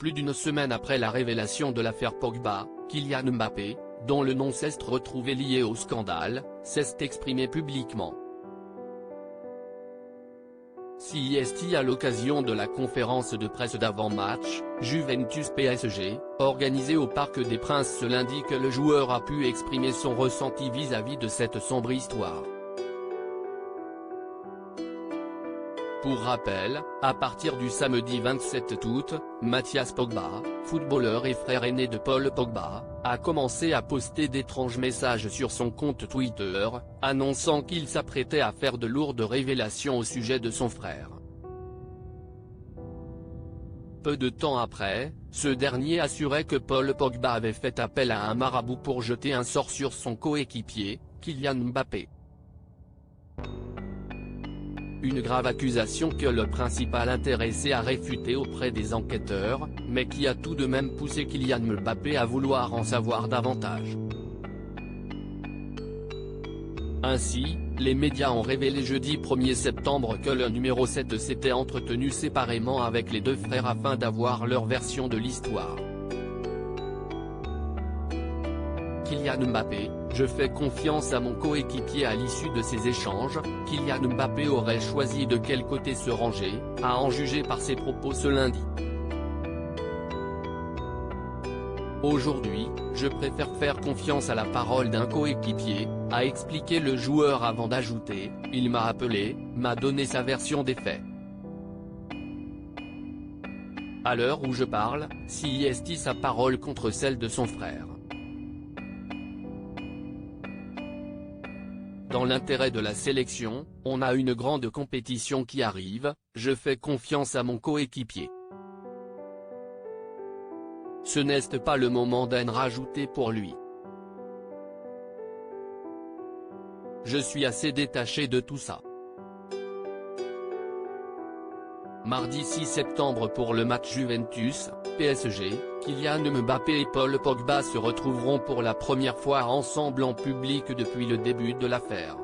plus d'une semaine après la révélation de l'affaire Pogba, Kylian Mbappé, dont le nom s'est retrouvé lié au scandale, s'est exprimé publiquement. CIST à l'occasion de la conférence de presse d'avant-match, Juventus-PSG, organisée au Parc des Princes ce lundi, que le joueur a pu exprimer son ressenti vis-à-vis de cette sombre histoire. Pour rappel, à partir du samedi 27 août, Mathias Pogba, footballeur et frère aîné de Paul Pogba, a commencé à poster d'étranges messages sur son compte Twitter, annonçant qu'il s'apprêtait à faire de lourdes révélations au sujet de son frère. Peu de temps après, ce dernier assurait que Paul Pogba avait fait appel à un marabout pour jeter un sort sur son coéquipier, Kylian Mbappé. Une grave accusation que le principal intéressé a réfutée auprès des enquêteurs, mais qui a tout de même poussé Kylian Mbappé à vouloir en savoir davantage. Ainsi, les médias ont révélé jeudi 1er septembre que le numéro 7 s'était entretenu séparément avec les deux frères afin d'avoir leur version de l'histoire. Kylian Mbappé: je fais confiance à mon coéquipier. À l'issue de ces échanges, Kylian Mbappé aurait choisi de quel côté se ranger, à en juger par ses propos ce lundi. Aujourd'hui, je préfère faire confiance à la parole d'un coéquipier, a expliqué le joueur avant d'ajouter: il m'a appelé, m'a donné sa version des faits. À l'heure où je parle, CIST sa parole contre celle de son frère. Dans l'intérêt de la sélection, on a une grande compétition qui arrive, je fais confiance à mon coéquipier. Ce n'est pas le moment d'en rajouter pour lui. Je suis assez détaché de tout ça. Mardi 6 septembre pour le match Juventus-PSG, Kylian Mbappé et Paul Pogba se retrouveront pour la première fois ensemble en public depuis le début de l'affaire.